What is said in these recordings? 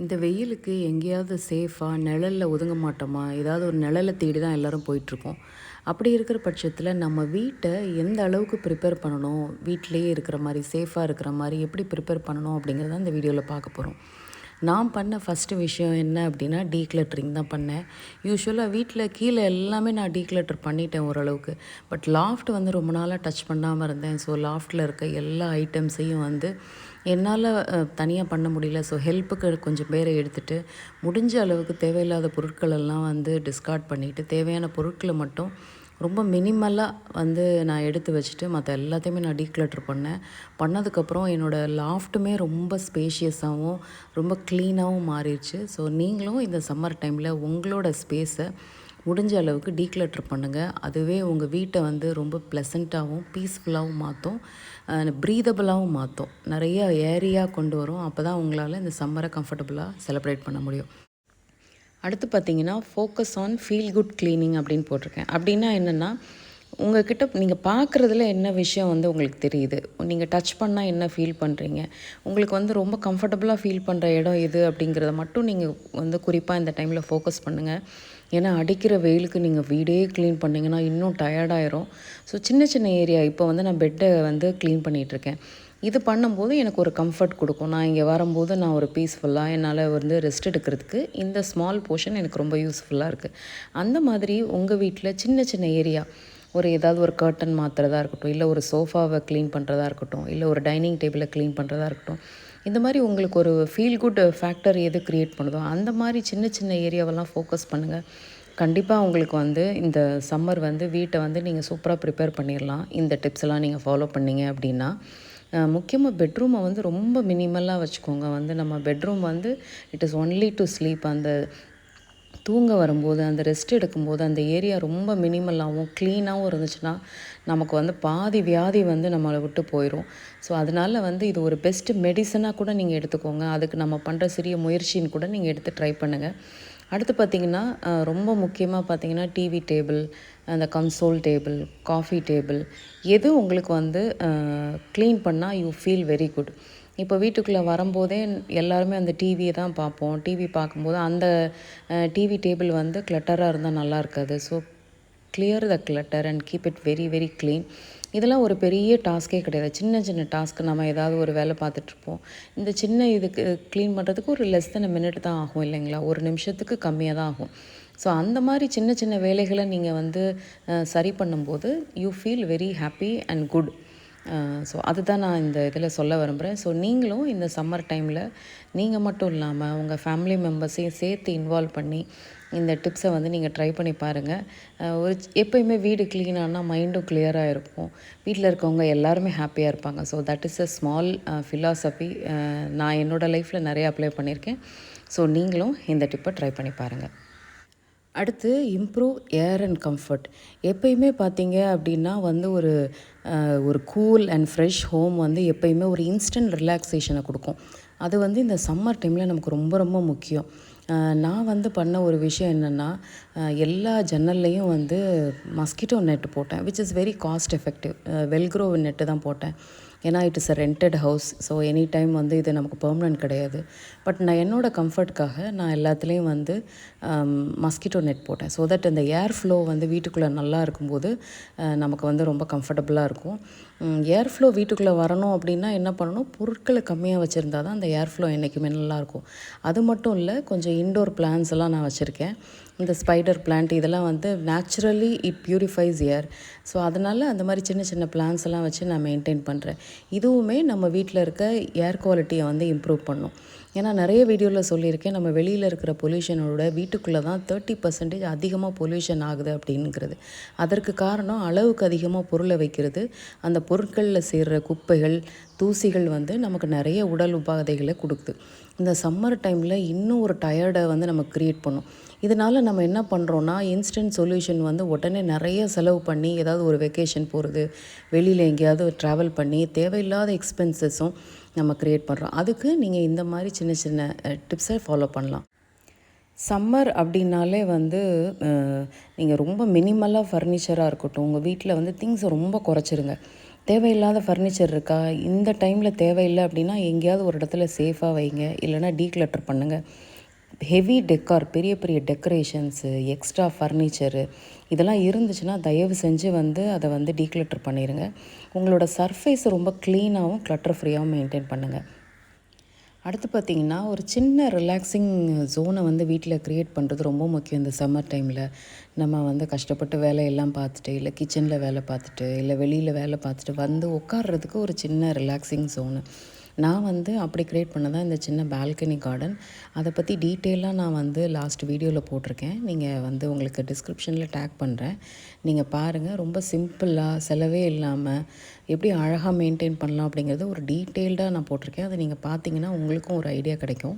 இந்த வெயிலுக்கு எங்கேயாவது சேஃபாக நிழல்ல ஒதுங்க மாட்டோமா? ஏதாவது ஒரு நிழல தேடி தான் எல்லாரும் போயிட்டுருப்போம். அப்படி இருக்கிற பட்சத்தில நம்ம வீட்ட எந்த அளவுக்கு ப்ரிப்பேர் பண்ணணும்? வீட்டிலேயே இருக்கிற மாரி, சேஃபா இருக்கிற மாரி எப்படி ப்ரிப்பேர் பண்ணணும்? அப்படிங்கிறத இந்த வீடியோல பார்க்க போறோம். நான் பண்ண ஃபஸ்ட்டு விஷயம் என்ன அப்படின்னா, டீக்ளட்டரிங் தான் பண்ணேன். யூசுவலா வீட்ல கீழ எல்லாமே நான் டீக்ளட்டர் பண்ணிட்டேன் ஓரளவுக்கு. பட் லாஃப்ட் வந்து ரொம்ப நாளா டச் பண்ணாம இருந்தேன். ஸோ லாஃப்ட்ல இருக்க எல்லா ஐட்டம்ஸையும் வந்து என்னால தனியா பண்ண முடியல. ஸோ ஹெல்ப்புக்கு கொஞ்சம் பேர எடுத்துட்டு, முடிஞ்ச அளவுக்கு தேவையில்லாத பொருட்கள் எல்லாம் வந்து டிஸ்கார்ட் பண்ணிட்டு, தேவையான பொருட்கள மட்டும் ரொம்ப மினிமலா வந்து நான் எடுத்து வச்சுட்டு, மத்த எல்லாத்தையுமே நான் டீக்ளட்டர் பண்ணேன். பண்ணதுக்கப்புறம் என்னோட லாஃப்ட்டுமே ரொம்ப ஸ்பேஷியஸாவும், ரொம்ப க்ளீனாவும் மாறிருச்சு. ஸோ நீங்களும் இந்த சம்மர் டைமில உங்களோட ஸ்பேஸ முடிஞ்ச அளவுக்கு டீக்ளட்டர் பண்ணுங்க. அதுவே உங்க வீட்ட வந்து ரொம்ப ப்ளசன்ட்டாவும், பீஸ்ஃபுல்லாவும் மாத்தும். ப்ரீதபிளாவும் மாத்தும். நெறைய ஏரியா கொண்டு வரும். அப்பதான் உங்களால இந்த சம்மர கம்ஃபர்டபுளா செலிப்ரேட் பண்ண முடியும். அடுத்து பார்த்தீங்கன்னா, focus on feel good cleaning அப்படின்னு போட்டிருக்கேன். அப்படின்னா என்னென்னா, உங்ககிட்ட நீங்க பார்க்குறதுல என்ன விஷயம் வந்து உங்களுக்கு தெரியுது? நீங்க டச் பண்ணா என்ன ஃபீல் பண்ணுறீங்க? உங்களுக்கு வந்து ரொம்ப கம்ஃபர்டபுளா ஃபீல் பண்ணுற இடம் எது? அப்படிங்கிறத மட்டும் நீங்க வந்து குறிப்பா இந்த டைமில ஃபோக்கஸ் பண்ணுங்க. ஏன்னா, அடிக்கிற வெயிலுக்கு நீங்க வீடே கிளீன் பண்ணீங்கன்னா, இன்னும் டயர்ட் ஆயிரும். ஸோ சின்ன சின்ன ஏரியா இப்போ வந்து நான் பெட்ட வந்து கிளீன் பண்ணிகிட்ருக்கேன். இது பண்ணும்போது எனக்கு ஒரு கம்ஃபர்ட் குடுக்கும். நான் இங்கே வரும்போது நான் ஒரு பீஸ்ஃபுல்லா என்னால வந்து ரெஸ்ட் எடுக்கிறதுக்கு இந்த ஸ்மால் போர்ஷன் எனக்கு ரொம்ப யூஸ்ஃபுல்லா இருக்கு. அந்த மாதிரி உங்க வீட்ல சின்ன சின்ன ஏரியா ஏதாவது ஒரு கர்டன் மாத்துறதா இருக்கட்டும், இல்ல ஒரு சோஃபாவ கிளீன் பண்ணுறதா இருக்கட்டும், இல்ல ஒரு டைனிங் டேபிள கிளீன் பண்ணுறதா இருக்கட்டும். இந்த மாரி உங்களுக்கு ஒரு ஃபீல் குட் ஃபேக்டர் எது கிரியேட் பண்ணுதோ, அந்த மாரி சின்ன சின்ன ஏரியாவெல்லாம் ஃபோக்கஸ் பண்ணுங்க. கண்டிப்பா உங்களுக்கு வந்து இந்த சம்மர் வந்து வீட்ட வந்து நீங்க சூப்பரா ப்ரிப்பேர் பண்ணிரலாம். இந்த டிப்ஸ் எல்லாம் நீங்க ஃபாலோ பண்ணீங்க அப்படின்னா. முக்கியமா பெட்ரூம வந்து ரொம்ப மினிமலா வச்சுக்கோங்க. வந்து நம்ம பெட்ரூம் வந்து it is only to sleep. அந்த தூங்க வரும்போது, அந்த ரெஸ்ட் எடுக்கும்போது, அந்த ஏரியா ரொம்ப மினிமலாவும், க்ளீனாவும் இருந்துச்சுன்னா, நமக்கு வந்து பாதி வியாதி வந்து நம்மள விட்டு போயிரும். ஸோ, அதனால வந்து இது ஒரு பெஸ்ட் மெடிசனா கூட நீங்க எடுத்துக்கோங்க. அதுக்கு நம்ம பண்ற சிறிய முயற்சின்னு கூட நீங்க எடுத்து ட்ரை பண்ணுங்க. அடுத்து பார்த்தீங்கன்னா, ரொம்ப முக்கியமா பார்த்தீங்கன்னா, டிவி டேபிள், அந்த கன்சோல் டேபிள், காஃபி டேபிள் எது உங்களுக்கு வந்து க்ளீன் பண்ணா யூ ஃபீல் வெரி குட். இப்போ வீட்டுக்குள்ளே வரும்போதே எல்லாருமே அந்த டிவிய தான் பார்ப்போம். டிவி பார்க்கும்போது அந்த டிவி டேபிள் வந்து கிளட்டரா இருந்தா நல்லா இருக்காது. So clear the clutter and keep it very very clean. இதெல்லாம் ஒரு பெரிய டாஸ்க்கே கிடையாது. சின்ன சின்ன டாஸ்க் நம்ம ஏதாவது ஒரு வேலை பார்த்துட்ருப்போம். இந்த சின்ன இதுக்கு க்ளீன் பண்ணுறதுக்கு ஒரு லெஸ் தென் மினிட் தான் ஆகும் இல்லைங்களா? ஒரு நிமிஷத்துக்கு கம்மியாக தான் ஆகும். ஸோ அந்த மாரி சின்ன சின்ன வேலைகள நீங்க வந்து சரி பண்ணும்போது you feel very happy and good. So அதுதான் நான் இந்த இதில சொல்ல விரும்புகிறேன். ஸோ நீங்களும் இந்த சம்மர் டைமில் நீங்க மட்டும் இல்லாம உங்க ஃபேமிலி மெம்பர்ஸையும் சேர்த்து இன்வால்வ் பண்ணி இந்த டிப்ஸை வந்து நீங்கள் ட்ரை பண்ணி பாருங்கள். ஒரு எப்பயுமே வீடு க்ளீன் ஆனா மைண்டும் கிளியராக இருக்கும். வீட்டில் இருக்கவங்க எல்லாருமே ஹாப்பியாக இருப்பாங்க. So that is a small philosophy. நான் என்னோடய லைஃப்பில் நிறைய அப்ளை பண்ணியிருக்கேன். ஸோ நீங்களும் இந்த டிப்பை ட்ரை பண்ணி பாருங்கள். அடுத்து இம்ப்ரூவ் ஏர் அண்ட் கம்ஃபர்ட். எப்பயுமே பார்த்தீங்க அப்படின்னா வந்து ஒரு கூல் அண்ட் ஃப்ரெஷ் ஹோம் வந்து எப்பயுமே ஒரு இன்ஸ்டன்ட் ரிலாக்ஸேஷனை கொடுக்கும். அது வந்து இந்த சம்மர் டைமில் நமக்கு ரொம்ப ரொம்ப முக்கியம். நான் வந்து பண்ண ஒரு விஷயம் என்னென்னா, எல்லா ஜன்னல்லையும் வந்து மஸ்கிட்டோ நெட் போட்டேன். Which is very cost effective. Velcro net தான் போட்டேன். ஏன்னா it is a rented house. So any time வந்து இது நமக்கு பெர்மனன்ட் கிடையாது. பட் நான் என்னோடய கம்ஃபர்ட்காக நான் எல்லாத்துலேயும் வந்து மஸ்கிட்டோ நெட் போட்டேன். ஸோ தட் அந்த ஏர் ஃப்ளோ வந்து வீட்டுக்குள்ளே நல்லா இருக்கும்போது நமக்கு வந்து ரொம்ப கம்ஃபர்டபுளாக இருக்கும். ஏர் ஃப்ளோ வீட்டுக்குள்ளே வரணும் அப்படின்னா என்ன பண்ணணும், பொருட்களை கம்மியாக வச்சுருந்தா தான் அந்த ஏர் ஃப்ளோ என்றைக்குமே நல்லாயிருக்கும். அது மட்டும் இல்லை, கொஞ்சம் இன்டோர் பிளான்ஸ் எல்லாம் நான் வச்சுருக்கேன். இந்த ஸ்பைடர் பிளான்ட் இதெல்லாம் வந்து naturally it purifies air. So அதனால் அந்த மாதிரி சின்ன சின்ன பிளான்ஸ் எல்லாம் வச்சு நான் மெயின்டைன் பண்ணுறேன். இதுவுமே நம்ம வீட்டில் இருக்க ஏர் குவாலிட்டியை வந்து இம்ப்ரூவ் பண்ணும். ஏன்னா நிறைய வீடியோவில் சொல்லியிருக்கேன், நம்ம வெளியில் இருக்கிற பொல்யூஷனோட வீட்டுக்குள்ளே தான் 30% அதிகமாக பொல்யூஷன் ஆகுது அப்படிங்கிறது. அதற்கு காரணம் அளவுக்கு அதிகமாக பொருளை வைக்கிறது. அந்த பொருட்களில் சேர்கிற குப்பைகள், தூசிகள் வந்து நமக்கு நிறைய உடல் உபாதைகளை கொடுக்குது. இந்த சம்மர் டைமில் இன்னும் ஒரு டயர்டை வந்து நம்ம க்ரியேட் பண்ணும். இதனால் நம்ம என்ன பண்ணுறோன்னா, இன்ஸ்டன்ட் சொல்யூஷன் வந்து உடனே நிறைய செலவு பண்ணி ஏதாவது ஒரு வெக்கேஷன் போகிறது, வெளியில் எங்கேயாவது ட்ராவல் பண்ணி தேவையில்லாத எக்ஸ்பென்சஸும் நம்ம க்ரியேட் பண்ணுறோம். அதுக்கு நீங்கள் இந்த மாதிரி சின்ன சின்ன டிப்ஸை ஃபாலோ பண்ணலாம். சம்மர் அப்படின்னாலே வந்து நீங்கள் ரொம்ப மினிமலாக ஃபர்னிச்சராக இருக்கட்டும், உங்கள் வீட்டில் வந்து திங்ஸை ரொம்ப குறைச்சிருங்க. தேவையில்லாத ஃபர்னிச்சர் இருக்கா? இந்த டைமில் தேவையில்லை அப்படின்னா எங்கேயாவது ஒரு இடத்துல சேஃபாக வைங்க. இல்லைனா டீக்ளட்டர் பண்ணுங்கள். ஹெவி டெக்கார், பெரிய பெரிய டெக்கரேஷன்ஸு, எக்ஸ்ட்ரா ஃபர்னிச்சரு இதெல்லாம் இருந்துச்சுன்னா தயவு செஞ்சு அதை டீக்ளட்டர் பண்ணிடுங்க. உங்களோட சர்ஃபேஸ் ரொம்ப க்ளீனாகவும் க்ளட்டர் ஃப்ரீயாகவும் மெயின்டைன் பண்ணுங்கள். அடுத்து பார்த்திங்கன்னா, ஒரு சின்ன ரிலாக்ஸிங் ஜோனை வீட்டில் க்ரியேட் பண்ணுறது ரொம்ப முக்கியம். இந்த சம்மர் டைமில் நம்ம கஷ்டப்பட்டு வேலையெல்லாம் பார்த்துட்டு, இல்லை கிச்சனில் வேலை பார்த்துட்டு, இல்லை வெளியில் வேலை பார்த்துட்டு உட்கார்றதுக்கு ஒரு சின்ன ரிலாக்ஸிங் ஜோனு நான் அப்படி க்ரியேட் பண்ண தான் இந்த சின்ன பால்கனி கார்டன். அதை பற்றி டீட்டெயிலாக நான் லாஸ்ட் வீடியோவில் போட்டிருக்கேன். நீங்கள் உங்களுக்கு டிஸ்கிரிப்ஷனில் டேக் பண்ணுறேன். நீங்கள் பாருங்கள். ரொம்ப சிம்பிளாக செலவே இல்லாமல் எப்படி அழகாக மெயின்டைன் பண்ணலாம் அப்படிங்கிறது ஒரு டீட்டெயில்டாக நான் போட்டிருக்கேன். அதை நீங்கள் பார்த்தீங்கன்னா உங்களுக்கும் ஒரு ஐடியா கிடைக்கும்.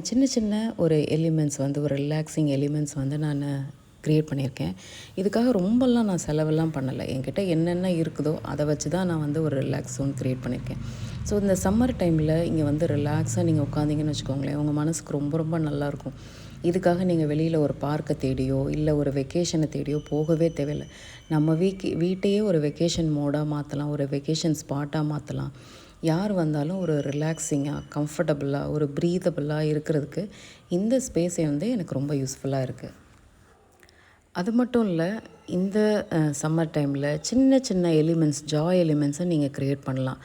சின்ன சின்ன ஒரு எலிமெண்ட்ஸ் ஒரு ரிலாக்ஸிங் எலிமெண்ட்ஸ் நான் க்ரியேட் பண்ணியிருக்கேன். இதுக்காக ரொம்பலாம் நான் செலவெல்லாம் பண்ணலை. என்கிட்ட என்னென்ன இருக்குதோ அதை வச்சு தான் நான் ஒரு ரிலாக்ஸ் ஜோன் க்ரியேட் பண்ணியிருக்கேன். ஸோ இந்த சம்மர் டைமில் இங்கே ரிலாக்ஸாக நீங்கள் உட்காந்திங்கன்னு வச்சுக்கோங்களேன், உங்கள் மனசுக்கு ரொம்ப ரொம்ப நல்லாயிருக்கும். இதுக்காக நீங்கள் வெளியில் ஒரு பார்க்கை தேடியோ இல்லை ஒரு வெக்கேஷனை தேடியோ போகவே தேவையில்லை. நம்ம வீட்டையே ஒரு வெக்கேஷன் மோடாக மாற்றலாம், ஒரு வெக்கேஷன் ஸ்பாட்டாக மாற்றலாம். யார் வந்தாலும் ஒரு ரிலாக்ஸிங்காக, கம்ஃபர்டபுளாக, ஒரு ப்ரீதபுளாக இருக்கிறதுக்கு இந்த ஸ்பேஸை எனக்கு ரொம்ப யூஸ்ஃபுல்லாக இருக்குது. அது மட்டும் இல்லை, இந்த சம்மர் டைமில் சின்ன சின்ன எலிமெண்ட்ஸ், ஜாய் எலிமெண்ட்ஸை நீங்கள் க்ரியேட் பண்ணலாம்.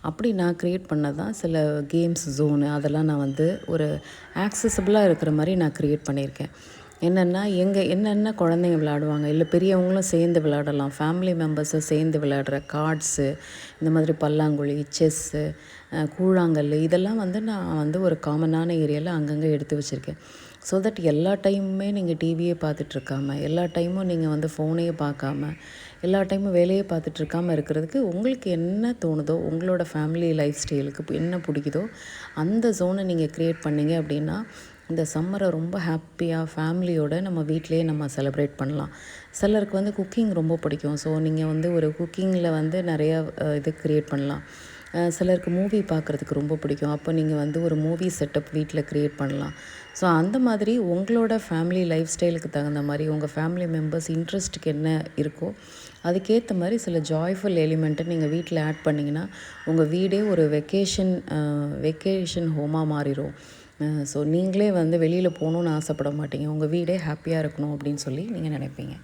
அப்படி நான் க்ரியேட் பண்ணது தான் சில கேம்ஸ் ஜோனு அதெல்லாம் நான் ஒரு ஆக்சசபிளாக இருக்கிற மாதிரி நான் க்ரியேட் பண்ணியிருக்கேன். என்னென்னா என்னென்ன குழந்தைங்க விளையாடுவாங்க, இல்லை பெரியவங்களும் சேர்ந்து விளையாடலாம், ஃபேமிலி மெம்பர்ஸை சேர்ந்து விளையாடுற கார்ட்ஸு, இந்த மாதிரி பல்லாங்குழி, செஸ்ஸு, கூழாங்கல் இதெல்லாம் நான் ஒரு காமனான ஏரியாவில் அங்கங்கே எடுத்து வச்சுருக்கேன். ஸோ தட் எல்லா டைமுமே நீங்கள் டிவியே பார்த்துட்ருக்காம, எல்லா டைமும் நீங்கள் ஃபோனையே பார்க்காம, எல்லா டைமும் வேலையே பார்த்துட்ருக்காமல் இருக்கிறதுக்கு உங்களுக்கு என்ன தோணுதோ, உங்களோட ஃபேமிலி லைஃப் ஸ்டைலுக்கு என்ன பிடிக்குதோ அந்த ஜோனை நீங்கள் க்ரியேட் பண்ணிங்க அப்படின்னா இந்த சம்மரை ரொம்ப ஹாப்பியாக ஃபேமிலியோடு நம்ம வீட்டிலையே நம்ம செலிப்ரேட் பண்ணலாம். சிலருக்கு குக்கிங் ரொம்ப பிடிக்கும். ஸோ நீங்கள் ஒரு குக்கிங்கில் நிறையா இது க்ரியேட் பண்ணலாம். சிலருக்கு மூவி பார்க்குறதுக்கு ரொம்ப பிடிக்கும். அப்போ நீங்கள் ஒரு மூவி செட்டப் வீட்டில் க்ரியேட் பண்ணலாம். ஸோ அந்த மாதிரி உங்களோட ஃபேமிலி லைஃப் ஸ்டைலுக்கு தகுந்த மாதிரி, உங்கள் ஃபேமிலி மெம்பர்ஸ் இன்ட்ரெஸ்ட்டுக்கு என்ன இருக்கோ அதுக்கேற்ற மாதிரி சில ஜாய்ஃபுல் எலிமெண்ட்டை நீங்கள் வீட்டில் ஆட் பண்ணிங்கன்னா உங்கள் வீடே ஒரு வெக்கேஷன் ஹோமாக மாறிடும். ஸோ நீங்களே வெளியில் போகணுன்னு ஆசைப்பட மாட்டீங்க. உங்கள் வீடே ஹாப்பியாக இருக்கணும் அப்படின்னு சொல்லி நீங்கள் நினைப்பீங்க.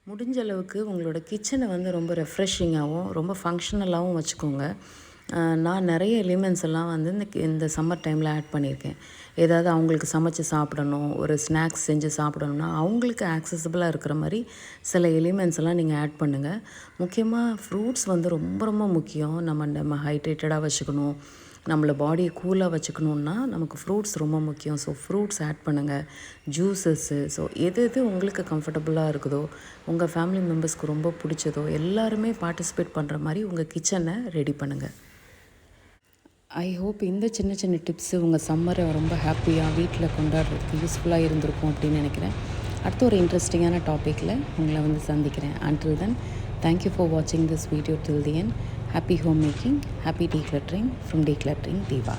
முடிஞ்ச அளவுக்கு உங்களோட கிச்சனை ரொம்ப ரெஃப்ரெஷிங்காகவும் ரொம்ப ஃபங்க்ஷனலாகவும் வச்சுக்கோங்க. நான் நிறைய எலிமெண்ட்ஸ் எல்லாம் இந்த சம்மர் டைமில் ஆட் பண்ணியிருக்கேன். ஏதாவது அவங்களுக்கு சமைச்சு சாப்பிடணும், ஒரு ஸ்நாக்ஸ் செஞ்சு சாப்பிடணுன்னா அவங்களுக்கு ஆக்சசபிளாக இருக்கிற மாதிரி சில எலிமெண்ட்ஸ் எல்லாம் நீங்கள் ஆட் பண்ணுங்கள். முக்கியமாக ஃப்ரூட்ஸ் ரொம்ப ரொம்ப முக்கியம். நம்ம ஹைட்ரேட்டடாக வச்சுக்கணும், நம்மளை பாடியை கூலாக வச்சுக்கணுன்னா நமக்கு ஃப்ரூட்ஸ் ரொம்ப முக்கியம். ஸோ ஃப்ரூட்ஸ் ஆட் பண்ணுங்கள், ஜூஸஸ்ஸு. ஸோ எது உங்களுக்கு கம்ஃபர்டபுளாக இருக்குதோ, உங்கள் ஃபேமிலி மெம்பர்ஸ்க்கு ரொம்ப பிடிச்சதோ எல்லாருமே பார்ட்டிசிபேட் பண்ணுற மாதிரி உங்கள் கிச்சனை ரெடி பண்ணுங்கள். ஐ ஹோப் இந்த சின்ன சின்ன டிப்ஸு உங்கள் சம்மரை ரொம்ப ஹாப்பியாக வீட்டில் கொண்டாடுறதுக்கு யூஸ்ஃபுல்லாக இருந்திருக்கும் அப்படின்னு நினைக்கிறேன். அடுத்து ஒரு இன்ட்ரெஸ்டிங்கான டாப்பிக்கில் உங்களை சந்திக்கிறேன். Until then, thank you for watching this video till the end. Happy homemaking, happy decluttering from Decluttering Diva.